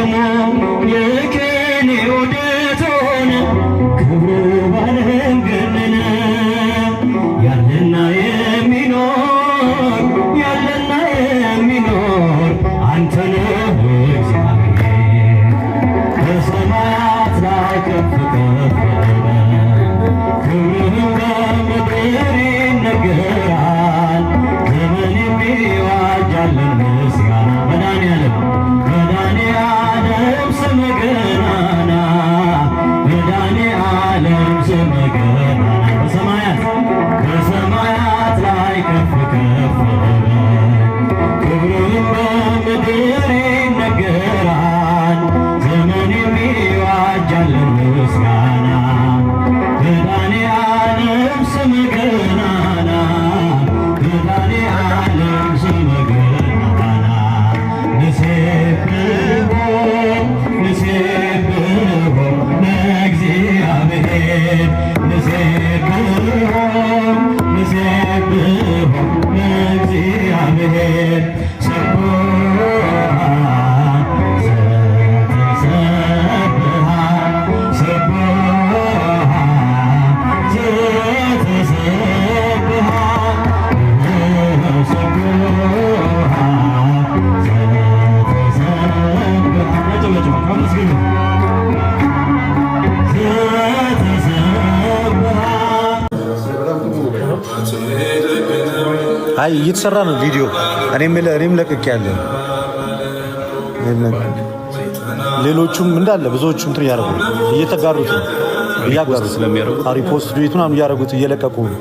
ስሙ የከኔ ወደት ሆነ ክብሩ ባለም ገነነ ያለና የሚኖር አንተ ነህ እግዚአብሔር በሰማያት ላይ ከፍ ከፍ ክብርህም በምድር ይነገራል ዘመን የሚዋጃለን ምስጋና መድኃኔዓለም ስምህ ገናና መድኃኔዓለም ስምህ ገናና በሰማያት ላይ ከፍ ከፍ ክብርህም በምድር ይነገራል ዘመን የሚዋጃለን ምስጋና መድኃኔዓለም ስምህ ገናና መድኃኔዓለም ስምህ ገናና ንሴብሖ ለእግዚአብሔር ንሴብሖ ለእግዚአብሔር አይ እየተሰራ ነው ቪዲዮ። እኔም ለቅቄያለሁ። ሌሎቹም እንዳለ ብዙዎቹም እንትን እያደረጉ እየተጋሩት ነው እያጋሩት ስለሚያደርጉ ሪፖስት ዱት ምናምን እያደረጉት እየለቀቁ ነው።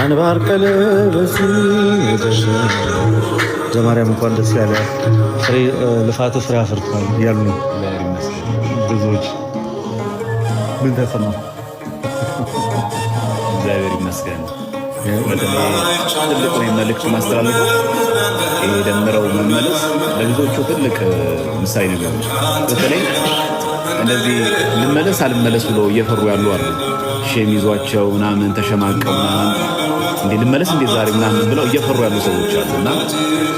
አንባር ቀለበሲ ዘማርያም እንኳን ደስ ያለ ልፋት ፍሬ አፍርቷል እያሉ ነው ብዙዎች። ምን ተሰማ? እግዚአብሔር ይመስገን። ትልቅ መልዕክት ማስተላለፍ ይሄ ደምረው መመለስ ለብዙዎቹ ትልቅ ምሳሌ ነገር ነው። በተለይ እንደዚህ ልመለስ አልመለስ ብሎ እየፈሩ ያሉ አሉ። ሼም ይዟቸው ምናምን ተሸማቀው ምናምን እንዴ ልመለስ እንዴ ዛሬ ምናምን ብለው እየፈሩ ያሉ ሰዎች አሉ። እና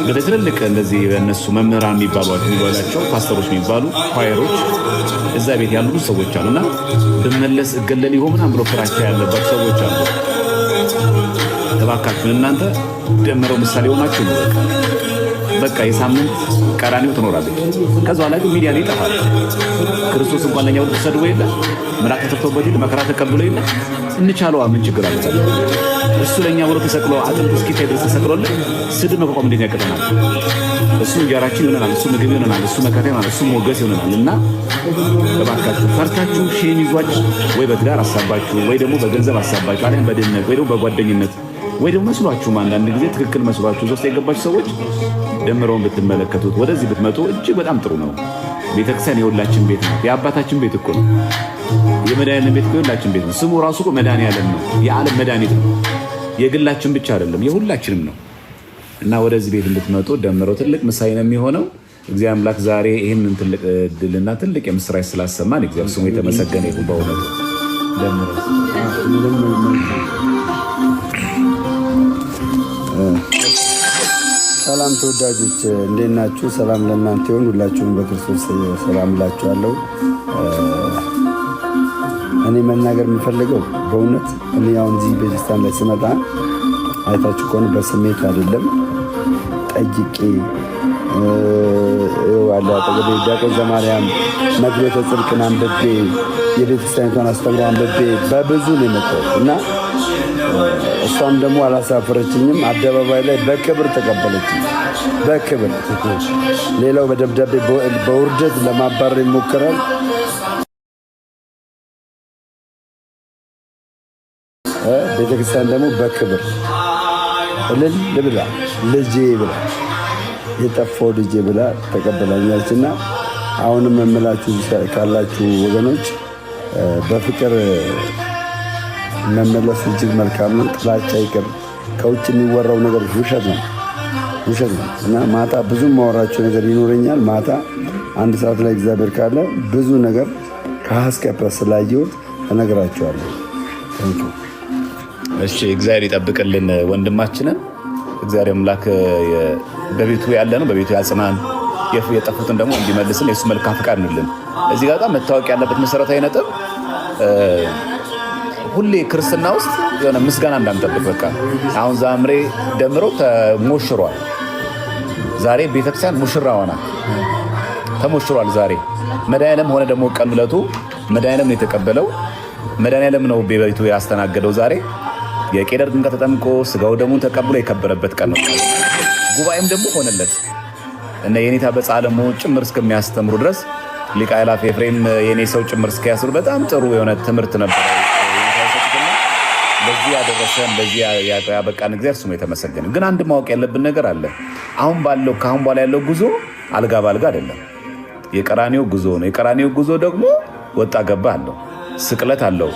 በትልልቅ እንደዚህ በእነሱ መምህራን የሚባሏቸው ፓስተሮች የሚባሉ ኳየሮች እዛ ቤት ያሉ ሰዎች አሉ። እና ብመለስ እገለል ይሆን ምናምን ብለው ፍራቻ ያለባቸው ሰዎች አሉ። እባካችሁን እናንተ ደምረው ምሳሌ ሆናችሁ ነው። በቃ የሳምንት ቀራኒው ትኖራለች። ከዛ በኋላ ግን ሚዲያ ላይ ይጠፋል። ክርስቶስ እንኳን ለኛ ወደ ተሰድቦ የለ ምራቅ ተፈቶበት የለ መከራ ተቀብሎ የለ እንቻለዋ ምን ችግር አለ? እሱ ለኛ ብሎ ተሰቅሎ አጥንት እስኪታይ ድረስ ተሰቅሎልን ስድብ መቋቋም እንዴት ያቅተናል? እሱ እንጀራችን ይሆነናል፣ እሱ ምግብ ይሆነናል፣ እሱ መከታ ይሆነናል፣ እሱ ሞገስ ይሆነናል። እና እባካችሁ ፈርታችሁ ሼም ይዟችሁ ወይ በትዳር አሳባችሁ ወይ ደግሞ በገንዘብ አሳባችሁ አሊያም በድህነት ወይ ደግሞ በጓደኝነት ወይ ደግሞ መስሏችሁም አንዳንድ ጊዜ ትክክል መስሏችሁ ውስጥ የገባችሁ ሰዎች ደምረውን ብትመለከቱት ወደዚህ ብትመጡ እጅግ በጣም ጥሩ ነው። ቤተክርስቲያን የሁላችን ቤት ነው። የአባታችን ቤት እኮ ነው። የመድኃኒዓለም ቤት እኮ የሁላችን ቤት ነው። ስሙ ራሱ እኮ መድኃኒዓለም ነው። የዓለም መድኃኒት ነው። የግላችን ብቻ አይደለም፣ የሁላችንም ነው። እና ወደዚህ ቤት እንድትመጡ ደምረው ትልቅ ምሳሌ ነው የሚሆነው። እግዚአብሔር አምላክ ዛሬ ይህንን ትልቅ ድልና ትልቅ የምስራች ስላሰማን እግዚአብሔር ስሙ የተመሰገነ ይሁን። በእውነቱ ደምረው ሰላም ተወዳጆች እንዴት ናችሁ? ሰላም ለእናንተ ይሁን። ሁላችሁም በክርስቶስ ሰላም እላችኋለሁ። እኔ መናገር የምፈልገው በእውነት እኔ አሁን እዚህ ቤተክርስቲያን ላይ ስመጣ አይታችሁ ከሆነ በስሜት አይደለም ጠይቄ አለ አጠገቤ ዲያቆን ዘማርያም መግቢያተ ጽድቅን አንብቤ የቤተክርስቲያኒቷን አስተምሮ አንብቤ በብዙ ነው የመጣው እና እሷም ደግሞ አላሳፈረችኝም። አደባባይ ላይ በክብር ተቀበለችኝ። በክብር ሌላው በደብዳቤ በውርደት ለማባረር ይሞክራል። ቤተክርስቲያን ደግሞ በክብር እልል ብላ ልጄ ብላ የጠፋው ልጄ ብላ ተቀበላኛችና አሁንም የምላችሁ ካላችሁ ወገኖች በፍቅር መመለስ እጅግ መልካም ነው። ጥላቻ ይቅር። ከውጭ የሚወራው ነገር ውሸት ነው እና ማታ ብዙ ማወራቸው ነገር ይኖረኛል። ማታ አንድ ሰዓት ላይ እግዚአብሔር ካለ ብዙ ነገር ከሀስቀፐ ስላየሁት እነግራቸዋለሁ። እሺ እግዚአብሔር ይጠብቅልን ወንድማችንን። እግዚአብሔር አምላክ በቤቱ ያለ ነው፣ በቤቱ ያጽናን፣ የጠፉትን ደግሞ እንዲመልስን የሱ መልካም ፈቃድ እንልን። እዚህ ጋር በጣም መታወቅ ያለበት መሰረታዊ ነጥብ ሁሌ ክርስትና ውስጥ የሆነ ምስጋና እንዳንጠብቅ። በቃ አሁን ዛምሬ ደምሮ ተሞሽሯል። ዛሬ ቤተክርስቲያን ሙሽራ ሆና ተሞሽሯል። ዛሬ መድኃኒዓለም ሆነ ደግሞ ቀን ዕለቱ መድኃኒዓለም ነው የተቀበለው፣ መድኃኒዓለም ነው በቤቱ ያስተናገደው። ዛሬ የቄደር ድንጋይ ተጠምቆ ስጋው ደሙን ተቀብሎ የከበረበት ቀን ነው። ጉባኤም ደግሞ ሆነለት እና የኔታ በጻለሙ ጭምር እስከሚያስተምሩ ድረስ ሊቀ አእላፍ ኤፍሬም የኔ ሰው ጭምር እስኪያስሩ በጣም ጥሩ የሆነ ትምህርት ነበር። ለዚህ ያደረሰን ለዚህ ያበቃን እግዚአብሔር ስሙ የተመሰገነ። ግን አንድ ማወቅ ያለብን ነገር አለ። አሁን ካሁን በኋላ ያለው ጉዞ አልጋ ባልጋ አይደለም። የቀራኒዮ ጉዞ ነው። የቀራኒዮ ጉዞ ደግሞ ወጣ ገባ አለው፣ ስቅለት አለው፣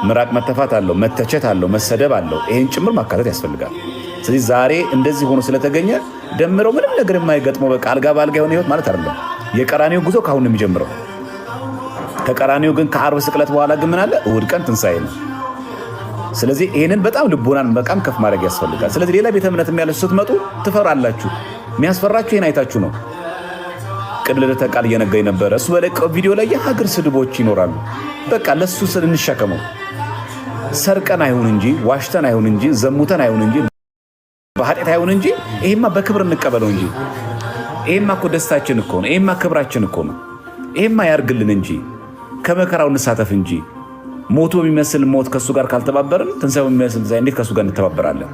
ምራቅ መተፋት አለው፣ መተቸት አለው፣ መሰደብ አለው። ይሄን ጭምር ማካተት ያስፈልጋል። ስለዚህ ዛሬ እንደዚህ ሆኖ ስለተገኘ ደምረው ምንም ነገር የማይገጥመው በቃ አልጋ ባልጋ የሆነ ህይወት ማለት አይደለም። የቀራኒዮ ጉዞ ካሁን ነው የሚጀምረው። ከቀራኒዮ ግን ከዓርብ ስቅለት በኋላ ግን ምን አለ? እሑድ ቀን ትንሣኤ ነው። ስለዚህ ይሄንን በጣም ልቦናን በጣም ከፍ ማድረግ ያስፈልጋል። ስለዚህ ሌላ ቤተ እምነት ያላችሁ ስትመጡ ትፈራላችሁ። የሚያስፈራችሁ ይሄን አይታችሁ ነው። ቅድለተ ቃል እየነገረኝ ነበረ። እሱ በለቀው ቪዲዮ ላይ የሀገር ስድቦች ይኖራሉ። በቃ ለሱ ስል እንሸከመው። ሰርቀን አይሁን እንጂ ዋሽተን አይሁን እንጂ ዘሙተን አይሁን እንጂ በኃጢአት አይሁን እንጂ ይሄማ በክብር እንቀበለው እንጂ ይሄማ እኮ ደስታችን እኮ ነው። ይሄማ ክብራችን እኮ ነው። ይሄማ ያርግልን እንጂ ከመከራው እንሳተፍ እንጂ ሞቶ የሚመስል ሞት ከሱ ጋር ካልተባበርን ትንሣኤው የሚመስል ትንሣኤ እንዴት ከሱ ጋር እንተባበራለን?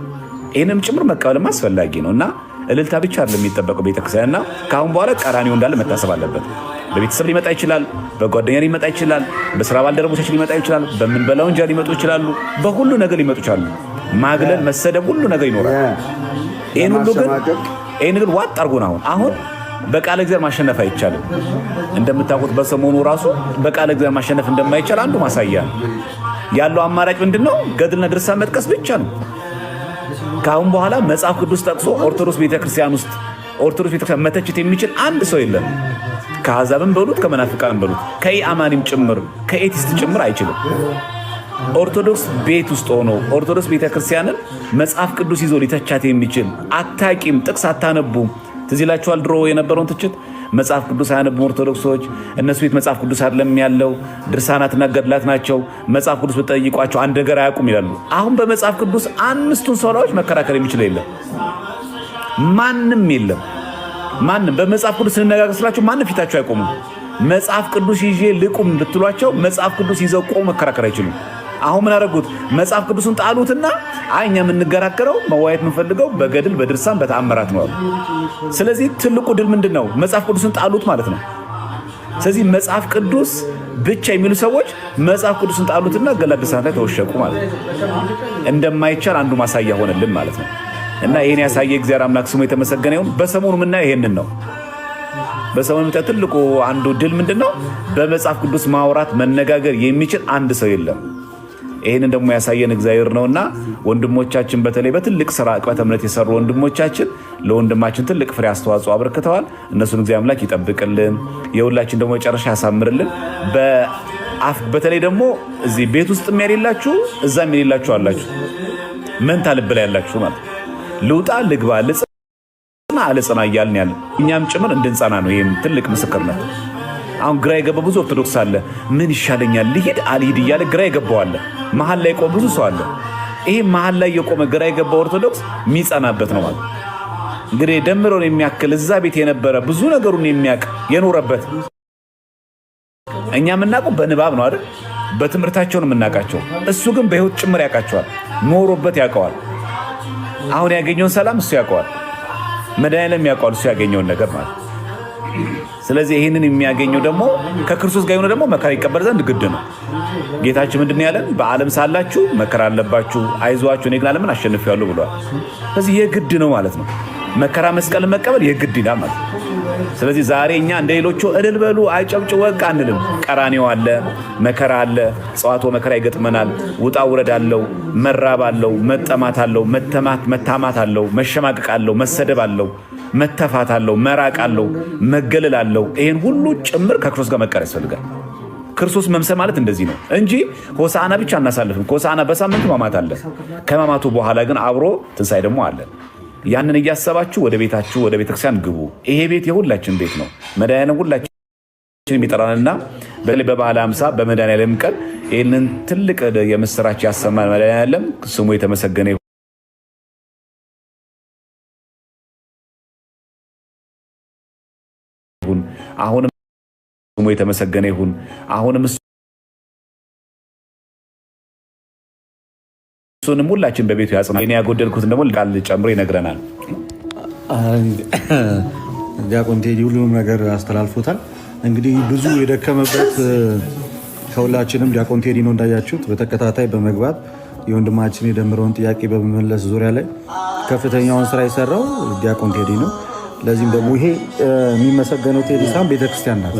ይሄንም ጭምር መቀበልም አስፈላጊ ነው እና እልልታ ብቻ አይደለም የሚጠበቀው ቤተክርስቲያን እና ከአሁን በኋላ ቀራኒዮ እንዳለ መታሰብ አለበት። በቤተሰብ ሊመጣ ይችላል፣ በጓደኛ ሊመጣ ይችላል፣ በስራ ባልደረቦቻችን ሊመጣ ይችላል፣ በምንበላው እንጀራ ሊመጡ ይችላሉ፣ በሁሉ ነገር ሊመጡ ይችላሉ። ማግለል፣ መሰደብ፣ ሁሉ ነገር ይኖራል። ይሄን ሁሉ ግን ዋጥ አድርጎን አሁን በቃለ እግዚአብሔር ማሸነፍ አይቻልም። እንደምታውቁት በሰሞኑ ራሱ በቃለ እግዚአብሔር ማሸነፍ እንደማይቻል አንዱ ማሳያ ነው። ያለው አማራጭ ምንድነው? ገድልና ድርሳን መጥቀስ ብቻ ነው። ካሁን በኋላ መጽሐፍ ቅዱስ ጠቅሶ ኦርቶዶክስ ቤተክርስቲያን ውስጥ ኦርቶዶክስ ቤተክርስቲያን መተችት የሚችል አንድ ሰው የለም። ከአሕዛብም በሉት ከመናፍቃንም በሉት ከኢአማኒም ጭምር ከኤቲስት ጭምር አይችልም። ኦርቶዶክስ ቤት ውስጥ ሆኖ ኦርቶዶክስ ቤተክርስቲያንን መጽሐፍ ቅዱስ ይዞ ሊተቻት የሚችል አታቂም፣ ጥቅስ አታነቡም። ትዝ ይላችኋል ድሮ የነበረውን ትችት። መጽሐፍ ቅዱስ አያነቡም ኦርቶዶክሶች፣ እነሱ ቤት መጽሐፍ ቅዱስ አይደለም ያለው፣ ድርሳናትና ገድላት ናቸው፣ መጽሐፍ ቅዱስ ብትጠይቋቸው አንድ ነገር አያውቁም ይላሉ። አሁን በመጽሐፍ ቅዱስ 5ቱን ሶላዎች መከራከር የሚችል የለም፣ ማንም የለም። ማንም በመጽሐፍ ቅዱስ ስንነጋገር ስላቸው ማንም ፊታቸው አይቆሙም። መጽሐፍ ቅዱስ ይዤ ልቁም ብትሏቸው መጽሐፍ ቅዱስ ይዘው ቆመው መከራከር አይችሉም። አሁን ምን አደረጉት? መጽሐፍ ቅዱስን ጣሉትና እኛ የምንገራከረው መዋየት የምንፈልገው በገድል በድርሳን በተአምራት ነው። ስለዚህ ትልቁ ድል ምንድነው? መጽሐፍ ቅዱስን ጣሉት ማለት ነው። ስለዚህ መጽሐፍ ቅዱስ ብቻ የሚሉ ሰዎች መጽሐፍ ቅዱስን ጣሉትና ገድላት ድርሳናት ላይ ተወሸቁ ማለት ነው። እንደማይቻል አንዱ ማሳያ ሆነልን ማለት ነው። እና ይሄን ያሳየ እግዚአብሔር አምላክ ስሙ የተመሰገነ ይሁን። በሰሞኑ ምናየው ይሄንን ነው። በሰሞኑ ትልቁ አንዱ ድል ምንድነው? በመጽሐፍ ቅዱስ ማውራት መነጋገር የሚችል አንድ ሰው የለም። ይሄንን ደግሞ ያሳየን እግዚአብሔር ነውና ወንድሞቻችን በተለይ በትልቅ ስራ ዕቅበተ እምነት የሰሩ ወንድሞቻችን ለወንድማችን ትልቅ ፍሬ አስተዋጽኦ አበርክተዋል። እነሱን እግዚአብሔር አምላክ ይጠብቅልን፣ የሁላችን ደግሞ መጨረሻ ያሳምርልን። በተለይ ደግሞ እዚህ ቤት ውስጥ የሌላችሁ እዛም የሌላችሁ አላችሁ፣ መንታ ልብ ላይ ያላችሁ ማለት ልውጣ ልግባ ልጽና አልጽና እያልን ያለ እኛም ጭምር እንድንጸና ነው። ይህም ትልቅ ምስክርነት። አሁን ግራ የገባ ብዙ ኦርቶዶክስ አለ። ምን ይሻለኛል ልሂድ አልሂድ እያለ ግራ የገባው አለ። መሀል ላይ ቆም ብዙ ሰው አለ። ይሄ መሀል ላይ የቆመ ግራ የገባ ኦርቶዶክስ የሚጸናበት ነው ማለት እንግዲህ ደምሮን የሚያክል እዛ ቤት የነበረ ብዙ ነገሩን የሚያውቅ የኖረበት። እኛ የምናውቀው በንባብ ነው አይደል? በትምህርታቸውን የምናውቃቸው፣ እሱ ግን በህይወት ጭምር ያውቃቸዋል። ኖሮበት ያውቀዋል። አሁን ያገኘውን ሰላም እሱ ያውቀዋል። መድኃኒዓለም ያውቀዋል እሱ ያገኘውን ነገር ማለት። ስለዚህ ይህንን የሚያገኘው ደግሞ ከክርስቶስ ጋር የሆነ ደግሞ መከራ ይቀበል ዘንድ ግድ ነው። ጌታችን ምንድን ያለን? በዓለም ሳላችሁ መከራ አለባችሁ፣ አይዟችሁ እኔ ግን ዓለምን አሸንፌአለሁ ብሏል። ስለዚህ የግድ ነው ማለት ነው። መከራ መስቀል መቀበል የግድ ይላል ማለት ነው። ስለዚህ ዛሬ እኛ እንደ ሌሎቹ እልል በሉ አይጨብጭ ወቅ አንልም። ቀራኔው አለ፣ መከራ አለ፣ ጽዋቶ መከራ ይገጥመናል። ውጣ ውረድ አለው፣ መራብ አለው፣ መጠማት አለው፣ መታማት አለው፣ መሸማቀቅ አለው፣ መሰደብ አለው፣ መተፋት አለው፣ መራቅ አለው፣ መገለል አለው። ይሄን ሁሉ ጭምር ከክርስቶስ ጋር መቀር ያስፈልጋል። ክርስቶስ መምሰል ማለት እንደዚህ ነው እንጂ ሆሳዕና ብቻ እናሳልፍም። ሆሳዕና በሳምንቱ ሕማማት አለ። ከሕማማቱ በኋላ ግን አብሮ ትንሣኤ ደግሞ አለ። ያንን እያሰባችሁ ወደ ቤታችሁ ወደ ቤተክርስቲያን ግቡ። ይሄ ቤት የሁላችን ቤት ነው። መድኃኒዓለም ሁላችን የሚጠራንና በተለይ በበዓለ ሃምሳ በመድኃኒዓለም ቀን ይህንን ትልቅ የምስራች ያሰማን መድኃኒዓለም ስሙ የተመሰገነ ይሁን። አሁንም ስሙ የተመሰገነ ይሁን። አሁንም እሱንም ሁላችን በቤቱ ያጽናል። እኔ ያጎደልኩትን ደግሞ ቃል ጨምሮ ይነግረናል። ዲያቆን ቴዲ ሁሉንም ነገር አስተላልፎታል። እንግዲህ ብዙ የደከመበት ከሁላችንም ዲያቆን ቴዲ ነው እንዳያችሁት፣ በተከታታይ በመግባት የወንድማችን የደምረውን ጥያቄ በመመለስ ዙሪያ ላይ ከፍተኛውን ስራ የሰራው ዲያቆን ቴዲ ነው። ለዚህም ደግሞ ይሄ የሚመሰገነው ቴዲ ሳይሆን ቤተክርስቲያን ናት።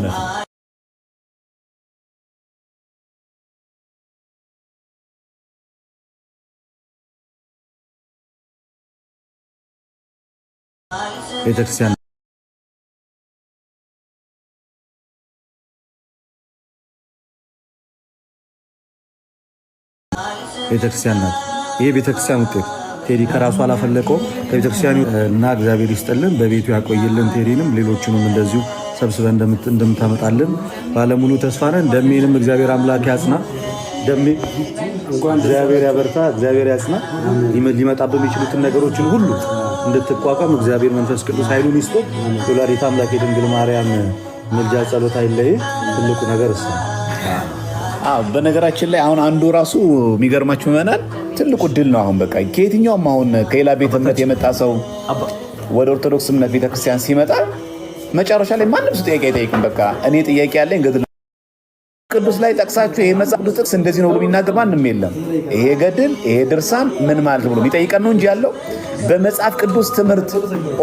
ቤተክርስቲያን ናት። ይሄ ቤተክርስቲያን ውጤት ቴዲ ከራሱ አላፈለቀው ከቤተክርስቲያኑ እና እግዚአብሔር ይስጥልን፣ በቤቱ ያቆይልን። ቴዲንም ሌሎቹንም እንደዚሁ ሰብስበን እንደምታመጣልን ባለሙሉ ተስፋ ነን። ደሜንም እግዚአብሔር አምላክ ያጽና። ደሜ እግዚአብሔር ያበርታ፣ እግዚአብሔር ያጽና። ሊመጣ በሚችሉትን ነገሮችን ሁሉ እንድትቋቋም እግዚአብሔር መንፈስ ቅዱስ ኃይሉን ይስጥ። ወላዲተ አምላክ የድንግል ማርያም ምልጃ ጸሎት አይለይ። ትልቁ ነገር እሱ። በነገራችን ላይ አሁን አንዱ ራሱ የሚገርማችሁ ምዕመናን ትልቁ ድል ነው። አሁን በቃ ከየትኛውም አሁን ከሌላ ቤተ እምነት የመጣ ሰው ወደ ኦርቶዶክስ እምነት ቤተክርስቲያን ሲመጣ መጨረሻ ላይ ማንም ሰው ጥያቄ አይጠይቅም። በቃ እኔ ጥያቄ ያለኝ ገድል ቅዱስ ላይ ጠቅሳችሁ ይሄ መጽሐፍ ቅዱስ ጥቅስ እንደዚህ ነው ብሎ የሚናገር ማንም የለም። ይሄ ገድል ይሄ ድርሳን ምን ማለት ብሎ የሚጠይቀን ነው እንጂ ያለው በመጽሐፍ ቅዱስ ትምህርት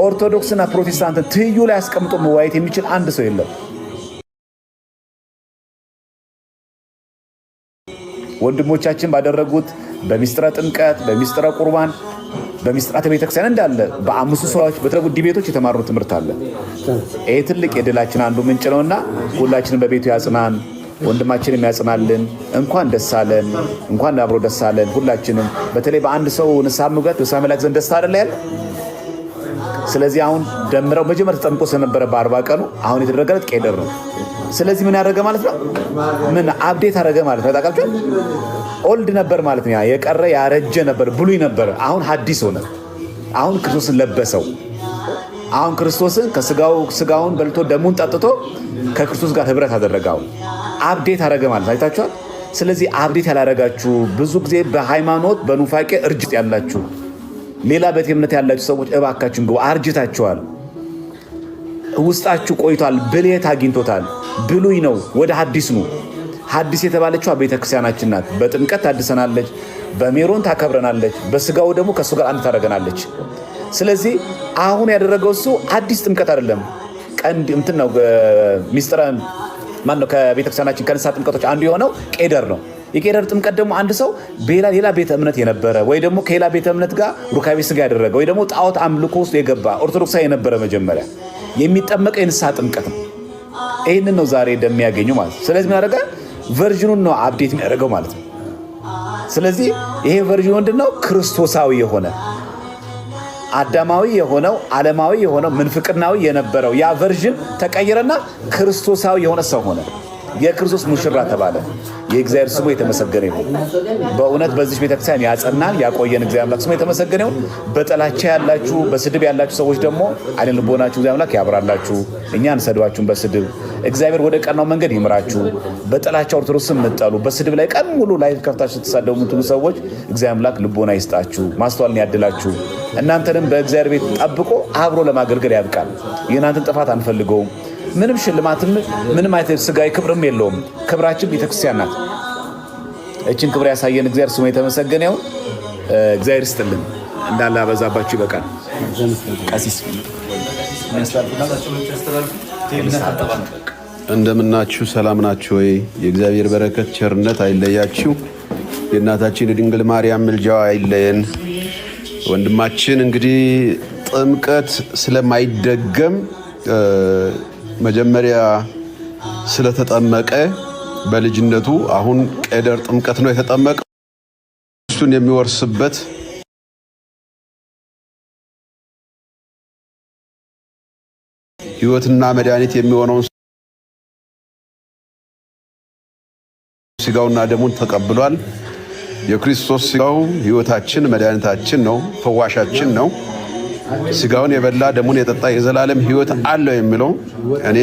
ኦርቶዶክስና ፕሮቴስታንትን ትይዩ ላይ አስቀምጦ መዋየት የሚችል አንድ ሰው የለም። ወንድሞቻችን ባደረጉት በሚስጥረ ጥምቀት፣ በሚስጥረ ቁርባን፣ በሚስጥራተ ቤተክርስቲያን እንዳለ በአምስቱ ሰዎች በተደረጉት ዲቤቶች የተማሩ ትምህርት አለ። ይሄ ትልቅ የድላችን አንዱ ምንጭ ነውና ሁላችንም በቤቱ ያጽናን፣ ወንድማችንም ያጽናልን። እንኳን ደስ አለን፣ እንኳን አብሮ ደስ አለን። ሁላችንም በተለይ በአንድ ሰው ንስሐ መግባት በሰማይ መላእክት ዘንድ ደስታ አይደል ያለ። ስለዚህ አሁን ደምረው መጀመሪያ ተጠምቆ ስለነበረ በ40 ቀኑ አሁን የተደረገለት ቄደር ነው። ስለዚህ ምን ያደረገ ማለት ነው? ምን አፕዴት አደረገ ማለት ነው? ታውቃላችሁ፣ ኦልድ ነበር ማለት ነው። የቀረ ያረጀ ነበር፣ ብሉይ ነበር። አሁን ሐዲስ ሆነ። አሁን ክርስቶስን ለበሰው። አሁን ክርስቶስን ስጋውን በልቶ ደሙን ጠጥቶ ከክርስቶስ ጋር ህብረት አደረገው። አፕዴት አደረገ ማለት አይታችኋል። ስለዚህ አፕዴት ያላረጋችሁ ብዙ ጊዜ በሃይማኖት በኑፋቄ እርጅት ያላችሁ ሌላ ቤተ እምነት ያላችሁ ሰዎች እባካችሁን ግቡ። አርጅታችኋል። ውስጣችሁ ቆይቷል። ብልየት አግኝቶታል። ብሉይ ነው፣ ወደ ሐዲስ ነው። ሐዲስ የተባለችው ቤተክርስቲያናችን ናት። በጥምቀት ታድሰናለች፣ በሜሮን ታከብረናለች፣ በስጋው ደግሞ ከእሱ ጋር አንድ ታደርገናለች። ስለዚህ አሁን ያደረገው እሱ አዲስ ጥምቀት አይደለም። ቀንድ እንትን ነው ሚስጥረ ማን ነው? ከቤተክርስቲያናችን ከንስሐ ጥምቀቶች አንዱ የሆነው ቄደር ነው። የቄደር ጥምቀት ደግሞ አንድ ሰው ሌላ ቤተ እምነት የነበረ ወይ ደግሞ ከሌላ ቤተ እምነት ጋር ሩካቤ ስጋ ያደረገ ወይ ደግሞ ጣዖት አምልኮ ውስጥ የገባ ኦርቶዶክሳዊ የነበረ መጀመሪያ የሚጠመቀው የንስሐ ጥምቀት ነው። ይህንን ነው ዛሬ እንደሚያገኙ ማለት ነው። ስለዚህ ምን አደረገ? ቨርዥኑን ነው አፕዴት የሚያደርገው ማለት ነው። ስለዚህ ይሄ ቨርዥኑ ምንድነው? ክርስቶሳዊ የሆነ አዳማዊ የሆነው ዓለማዊ የሆነው ምንፍቅናዊ የነበረው ያ ቨርዥን ተቀየረና ክርስቶሳዊ የሆነ ሰው ሆነ። የክርስቶስ ሙሽራ ተባለ። የእግዚአብሔር ስሙ የተመሰገነ ይሁን። በእውነት በዚህ ቤተክርስቲያን ያጸናን ያቆየን እግዚአብሔር አምላክ ስሙ የተመሰገነ ይሁን። በጥላቻ ያላችሁ በስድብ ያላችሁ ሰዎች ደግሞ አይነ ልቦናችሁ እግዚአብሔር አምላክ ያብራላችሁ። እኛ አንሰድባችሁም በስድብ እግዚአብሔር ወደ ቀናው መንገድ ይምራችሁ። በጥላቻ ኦርቶዶክስን የምትጠሉ በስድብ ላይ ቀን ሙሉ ላይ ከፍታችሁ ተሳደቡ የምትሉ ሰዎች እግዚአብሔር አምላክ ልቦና ይስጣችሁ፣ ማስተዋልን ያድላችሁ። እናንተንም በእግዚአብሔር ቤት ጠብቆ አብሮ ለማገልገል ያብቃል። የእናንተን ጥፋት አንፈልገውም። ምንም ሽልማትም ምንም አይነት ስጋዊ ክብርም የለውም። ክብራችን ቤተክርስቲያን ናት። እችን ክብር ያሳየን እግዚአብሔር ስሙ የተመሰገነ ይሁን። እግዚአብሔር ይስጥልን። እንዳለ አበዛባችሁ ይበቃል። ቀሲስ እንደምናችሁ ሰላም ናችሁ ወይ? የእግዚአብሔር በረከት ቸርነት አይለያችሁ። የእናታችን የድንግል ማርያም ምልጃዋ አይለየን። ወንድማችን እንግዲህ ጥምቀት ስለማይደገም መጀመሪያ ስለተጠመቀ በልጅነቱ አሁን ቄደር ጥምቀት ነው የተጠመቀው እሱን የሚወርስበት ሕይወትና መድኃኒት የሚሆነውን ሥጋውና ደሙን ተቀብሏል። የክርስቶስ ሥጋው ሕይወታችን መድኃኒታችን ነው፣ ፈዋሻችን ነው። ሥጋውን የበላ ደሙን የጠጣ የዘላለም ሕይወት አለው የሚለው እኔ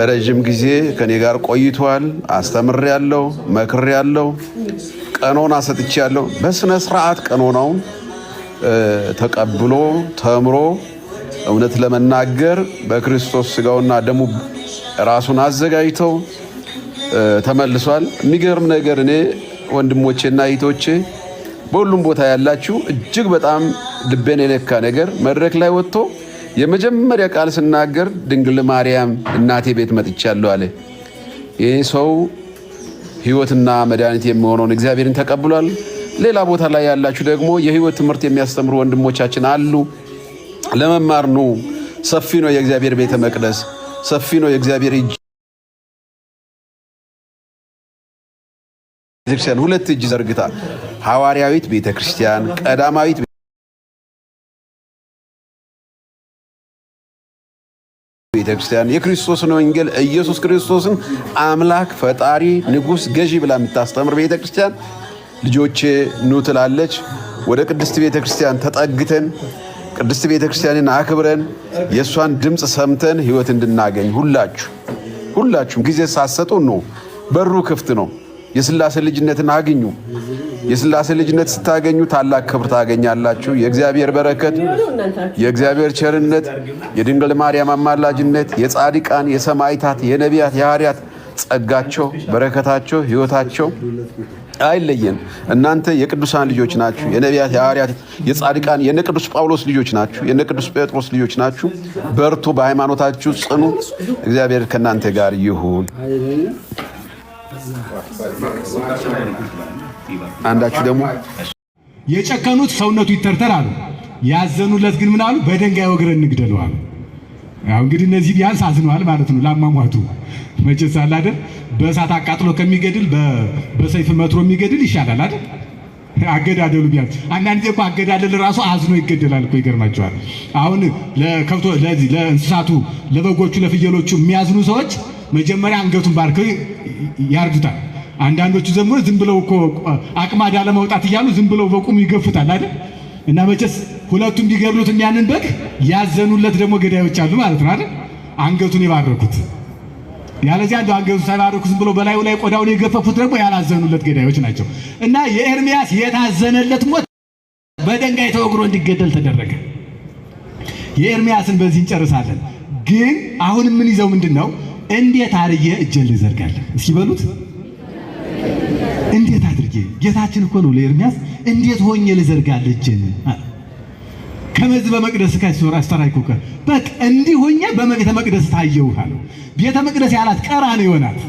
ረጅም ጊዜ ከኔ ጋር ቆይቷል። አስተምሬያለሁ፣ መክሬያለሁ፣ ቀኖና ሰጥቻለሁ። በስነ ስርዓት ቀኖናውን ተቀብሎ ተምሮ እውነት ለመናገር በክርስቶስ ሥጋውና ደሙ ራሱን አዘጋጅተው ተመልሷል። የሚገርም ነገር እኔ ወንድሞቼና እህቶቼ በሁሉም ቦታ ያላችሁ እጅግ በጣም ልቤን የነካ ነገር መድረክ ላይ ወጥቶ የመጀመሪያ ቃል ስናገር ድንግል ማርያም እናቴ ቤት መጥቻለሁ አለ። ይህ ሰው ሕይወትና መድኃኒት የሚሆነውን እግዚአብሔርን ተቀብሏል። ሌላ ቦታ ላይ ያላችሁ ደግሞ የሕይወት ትምህርት የሚያስተምሩ ወንድሞቻችን አሉ። ለመማር ነው። ሰፊ ነው የእግዚአብሔር ቤተ መቅደስ፣ ሰፊ ነው የእግዚአብሔር እጅ ቤተክርስቲያን ሁለት እጅ ዘርግታ ሐዋርያዊት ቤተክርስቲያን፣ ቀዳማዊት ቤተክርስቲያን የክርስቶስን ወንጌል ኢየሱስ ክርስቶስን አምላክ ፈጣሪ ንጉሥ ገዢ ብላ የምታስተምር ቤተክርስቲያን ልጆቼ ኑ ትላለች። ወደ ቅድስት ቤተክርስቲያን ተጠግተን ቅድስት ቤተክርስቲያንን አክብረን የእሷን ድምፅ ሰምተን ሕይወት እንድናገኝ ሁላችሁም ጊዜ ሳሰጡ ነው። በሩ ክፍት ነው። የሥላሴ ልጅነትን አግኙ። የሥላሴ ልጅነት ስታገኙ ታላቅ ክብር ታገኛላችሁ። የእግዚአብሔር በረከት፣ የእግዚአብሔር ቸርነት፣ የድንግል ማርያም አማላጅነት፣ የጻድቃን፣ የሰማዕታት፣ የነቢያት፣ የሐዋርያት ጸጋቸው፣ በረከታቸው፣ ሕይወታቸው አይለየን። እናንተ የቅዱሳን ልጆች ናችሁ። የነቢያት፣ የሐዋርያት፣ የጻድቃን የነ ቅዱስ ጳውሎስ ልጆች ናችሁ። የነ ቅዱስ ጴጥሮስ ልጆች ናችሁ። በርቱ፣ በሃይማኖታችሁ ጽኑ። እግዚአብሔር ከእናንተ ጋር ይሁን። አንዳችሁ ደግሞ የጨከኑት ሰውነቱ ይተርተር አሉ፣ ያዘኑለት ግን ምን አሉ? በድንጋይ ወግረን እንግደለው አሉ። ያው እንግዲህ እነዚህ ቢያንስ አዝነዋል ማለት ነው። ላሟሟቱ መቼስ አለ አይደል? በእሳት አቃጥሎ ከሚገድል በሰይፍ መትሮ የሚገድል ይሻላል አይደል? አገዳደሉ ቢያንስ አንዳንድ ጊዜ እኮ አገዳደል ራሱ አዝኖ ይገደላል እኮ። ይገርማቸዋል። አሁን ለከብቶ ለእንስሳቱ፣ ለበጎቹ፣ ለፍየሎቹ የሚያዝኑ ሰዎች መጀመሪያ አንገቱን ባርከው ያርዱታል። አንዳንዶቹ ደግሞ ዝም ብለው እኮ አቅማዳ ለማውጣት እያሉ ዝም ብለው በቁሙ ይገፉታል አይደል? እና መቼስ ሁለቱም ቢገድሉት ያንን በግ ያዘኑለት ደግሞ ገዳዮች አሉ ማለት ነው አይደል? አንገቱን የባረኩት ያለዚያ እንደው አንገቱን ሳይባረኩ ዝም ብለው በላዩ ላይ ቆዳውን የገፈፉት ደግሞ ያላዘኑለት ገዳዮች ናቸው። እና የኤርምያስ የታዘነለት ሞት በድንጋይ ተወግሮ እንዲገደል ተደረገ። የኤርምያስን በዚህ እንጨርሳለን። ግን አሁን ምን ይዘው ምንድነው? እንዴት አድርጌ እጄን ልዘርጋለሁ? እስኪ በሉት። እንዴት አድርጌ? ጌታችን እኮ ነው ለኤርምያስ እንዴት ሆኜ ልዘርጋለሁ እጄን? ከመዝ በመቅደስ ካይሶራ አስተራይኩከ በቃ እንዲህ ሆኜ በቤተ መቅደስ ታየው አለ። ቤተ መቅደስ ያላት ቀራንዮ ናት።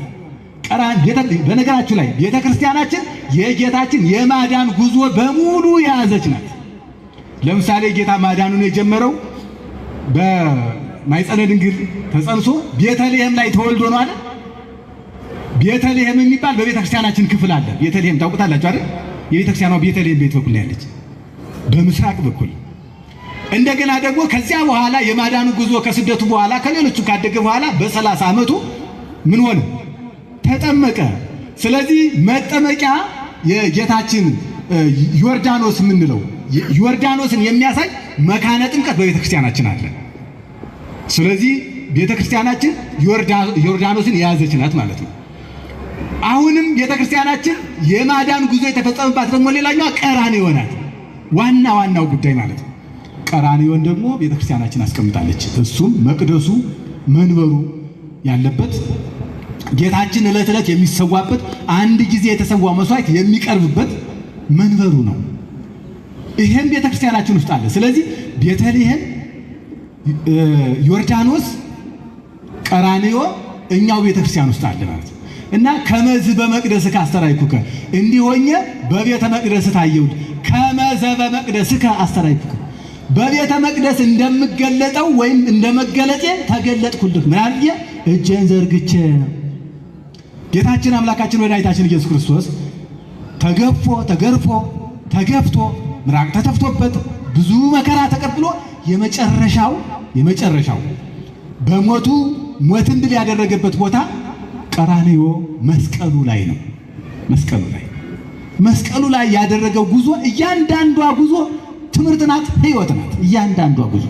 በነገራችሁ ላይ ቤተ ክርስቲያናችን የጌታችን የማዳን ጉዞ በሙሉ የያዘች ናት። ለምሳሌ ጌታ ማዳኑን የጀመረው በማኅፀነ ድንግል ተጸንሶ ቤተልሔም ላይ ተወልዶ ነው አይደል? ቤተልሔም የሚባል በቤተ ክርስቲያናችን ክፍል አለ። ቤተልሔም ታውቁታላችሁ አይደል? የቤተ ክርስቲያኗ ቤተልሔም ቤት በኩል ያለች በምስራቅ በኩል። እንደገና ደግሞ ከዚያ በኋላ የማዳኑ ጉዞ ከስደቱ በኋላ ከሌሎቹ ካደገ በኋላ በ30 ዓመቱ ምን ሆነ? ተጠመቀ። ስለዚህ መጠመቂያ የጌታችን ዮርዳኖስ የምንለው ዮርዳኖስን የሚያሳይ መካነ ጥምቀት በቤተ ክርስቲያናችን አለ። ስለዚህ ቤተ ክርስቲያናችን ዮርዳኖስን የያዘች ናት ማለት ነው። አሁንም ቤተ ክርስቲያናችን የማዳን ጉዞ የተፈጸመባት ደግሞ ሌላኛዋ ቀራንዮ ናት። ዋናው ጉዳይ ማለት ነው። ቀራንዮን ደግሞ ቤተ ክርስቲያናችን አስቀምጣለች። እሱም መቅደሱ መንበሩ ያለበት ጌታችን ዕለት ዕለት የሚሰዋበት አንድ ጊዜ የተሰዋው መስዋዕት የሚቀርብበት መንበሩ ነው። ይሄም ቤተ ክርስቲያናችን ውስጥ አለ። ስለዚህ ቤተልሔም፣ ዮርዳኖስ፣ ቀራንዮ እኛው ቤተ ክርስቲያን ውስጥ አለ ማለት ነው። እና ከመዝ በመቅደስ ካስተራይኩከ እንዲሆኘ በቤተ መቅደስ ታየው ከመዘ በመቅደስ ካስተራይኩከ በቤተ መቅደስ እንደምገለጠው ወይም እንደመገለጤ ተገለጥኩልህ። ምን አልየ? እጄን ዘርግቼ። ጌታችን አምላካችን መድኃኒታችን ኢየሱስ ክርስቶስ ተገፎ ተገርፎ ተገፍቶ ምራቅ ተተፍቶበት ብዙ መከራ ተቀብሎ የመጨረሻው በሞቱ ሞትን ድል ያደረገበት ቦታ ቀራንዮ መስቀሉ ላይ ነው። መስቀሉ ላይ ያደረገው ጉዞ እያንዳንዷ ጉዞ ትምህርት ናት፣ ሕይወት ናት እያንዳንዷ ጉዞ።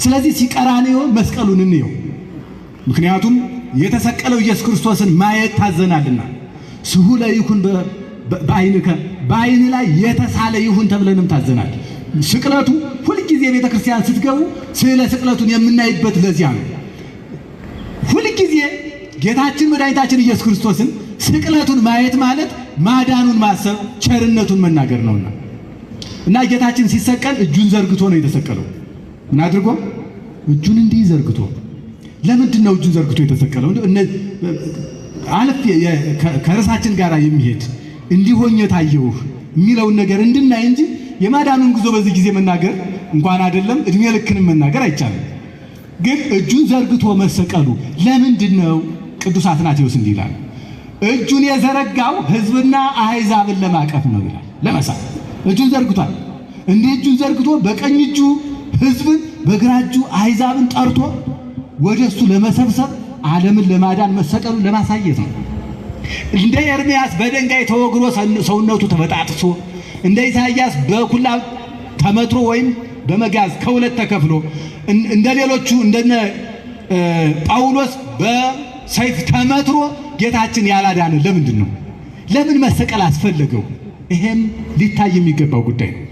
ስለዚህ ሲቀራንዮ መስቀሉን እንየው። ምክንያቱም የተሰቀለው ኢየሱስ ክርስቶስን ማየት ታዘናልና ስሁለ ይኩን በዓይንከ በዓይን ላይ የተሳለ ይሁን ተብለንም ታዘናል። ስቅለቱ ሁልጊዜ ቤተ ክርስቲያን ስትገቡ ስለ ስቅለቱን የምናይበት ለዚያ ነው። ሁልጊዜ ጌታችን መድኃኒታችን ኢየሱስ ክርስቶስን ስቅለቱን ማየት ማለት ማዳኑን ማሰብ ቸርነቱን መናገር ነውና እና ጌታችን ሲሰቀል እጁን ዘርግቶ ነው የተሰቀለው። ምን አድርጎ? እጁን እንዲህ ዘርግቶ። ለምንድን ነው እጁን ዘርግቶ የተሰቀለው? አለፍ ከርዕሳችን ጋር የሚሄድ እንዲሆኝ ታየውህ የሚለውን ነገር እንድናይ እንጂ የማዳኑን ጉዞ በዚህ ጊዜ መናገር እንኳን አይደለም እድሜ ልክንም መናገር አይቻልም። ግን እጁን ዘርግቶ መሰቀሉ ለምንድን ነው? ቅዱስ አትናቴዎስ እንዲህ ይላል፣ እጁን የዘረጋው ሕዝብና አሕዛብን ለማቀፍ ነው ይላል። ለመሳብ እጁን ዘርግቷል። እንዲህ እጁን ዘርግቶ በቀኝ እጁ ሕዝብን በግራ እጁ አሕዛብን ጠርቶ ወደሱ ለመሰብሰብ ዓለምን ለማዳን መሰቀሉን ለማሳየት ነው። እንደ ኤርምያስ በድንጋይ ተወግሮ ሰውነቱ ተበጣጥሶ፣ እንደ ኢሳይያስ በኩላብ ተመትሮ ወይም በመጋዝ ከሁለት ተከፍሎ፣ እንደ ሌሎቹ እንደነ ጳውሎስ በሰይፍ ተመትሮ ጌታችን ያላዳነ ለምንድን ነው? ለምን መሰቀል አስፈለገው? ይሄም ሊታይ የሚገባው ጉዳይ ነው።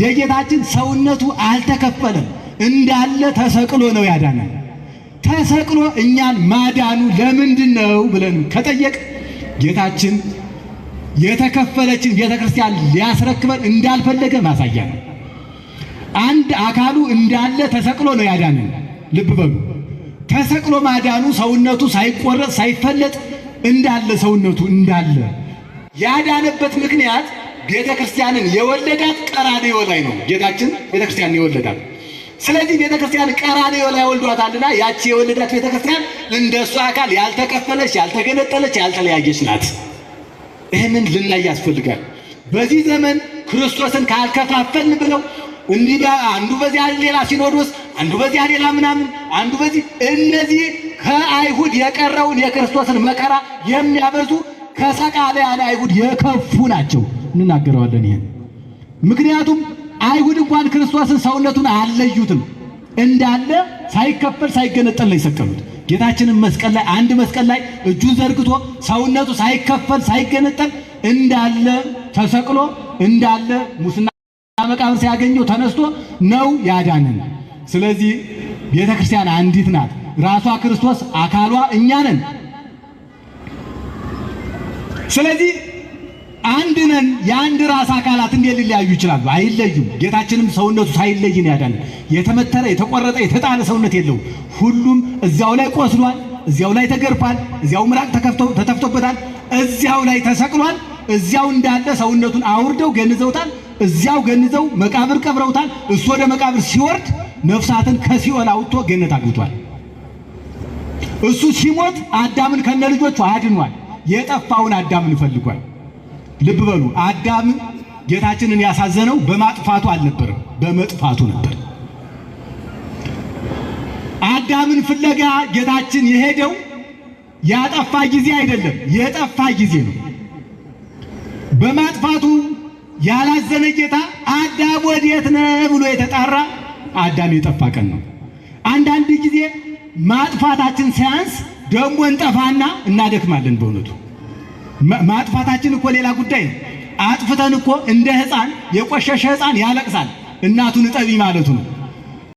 የጌታችን ሰውነቱ አልተከፈለም፣ እንዳለ ተሰቅሎ ነው ያዳነን። ተሰቅሎ እኛን ማዳኑ ለምንድን ነው ብለን ከጠየቅ ጌታችን የተከፈለችን ቤተክርስቲያን ሊያስረክበን እንዳልፈለገ ማሳያ ነው። አንድ አካሉ እንዳለ ተሰቅሎ ነው ያዳነን። ልብ በሉ፣ ተሰቅሎ ማዳኑ ሰውነቱ ሳይቆረጥ ሳይፈለጥ እንዳለ ሰውነቱ እንዳለ ያዳነበት ምክንያት ቤተክርስቲያንን የወለዳት ቀራንዮ ላይ ነው። ጌታችን ቤተክርስቲያንን የወለዳት። ስለዚህ ቤተክርስቲያን ቀራንዮ ላይ ወልዷታልና ያቺ የወለዳት ቤተክርስቲያን እንደሱ አካል ያልተከፈለች፣ ያልተገነጠለች፣ ያልተለያየች ናት። ይህንን ልናይ ያስፈልጋል። በዚህ ዘመን ክርስቶስን ካልከፋፈልን ብለው እንዲህ አንዱ በዚያ ሌላ ሲኖዶስ፣ አንዱ በዚያ ሌላ ምናምን፣ አንዱ በዚህ እነዚህ ከአይሁድ የቀረውን የክርስቶስን መከራ የሚያበዙ ከሰቃልያን አይሁድ የከፉ ናቸው። እንናገረዋለን ይሄን። ምክንያቱም አይሁድ እንኳን ክርስቶስን ሰውነቱን አልለዩትም። እንዳለ ሳይከፈል ሳይገነጠል ነው የሰቀሉት። ጌታችንን መስቀል ላይ አንድ መስቀል ላይ እጁን ዘርግቶ ሰውነቱ ሳይከፈል ሳይገነጠል እንዳለ ተሰቅሎ እንዳለ ሙስና መቃብር ሲያገኘው ተነስቶ ነው ያዳነን። ስለዚህ ቤተ ክርስቲያን አንዲት ናት። ራሷ ክርስቶስ አካሏ እኛ ነን። ስለዚህ አንድ ነን። የአንድ ራስ አካላት እንዴት ሊለያዩ ይችላሉ? አይለዩም። ጌታችንም ሰውነቱ ሳይለይ ነው ያዳነን። የተመተረ የተቆረጠ የተጣለ ሰውነት የለውም። ሁሉም እዚያው ላይ ቆስሏል፣ እዚያው ላይ ተገርፏል፣ እዚያው ምራቅ ተተፍቶበታል፣ እዚያው ላይ ተሰቅሏል። እዚያው እንዳለ ሰውነቱን አውርደው ገንዘውታል። እዚያው ገንዘው መቃብር ቀብረውታል። እሱ ወደ መቃብር ሲወርድ ነፍሳትን ከሲኦል አውጥቶ ገነት አግብቷል። እሱ ሲሞት አዳምን ከነልጆቹ አድኗል። የጠፋውን አዳምን ፈልጓል። ልብ በሉ፣ አዳም ጌታችንን ያሳዘነው በማጥፋቱ አልነበረም፣ በመጥፋቱ ነበር። አዳምን ፍለጋ ጌታችን የሄደው ያጠፋ ጊዜ አይደለም፣ የጠፋ ጊዜ ነው። በማጥፋቱ ያላዘነ ጌታ አዳም ወዴት ነህ ብሎ የተጣራ አዳም የጠፋ ቀን ነው። አንዳንድ ጊዜ ማጥፋታችን ሳያንስ ደግሞ እንጠፋና እናደክማለን። በእውነቱ ማጥፋታችን እኮ ሌላ ጉዳይ ነው። አጥፍተን እኮ እንደ ሕፃን የቆሸሸ ሕፃን ያለቅሳል እናቱን እጠቢ ማለቱ ነው።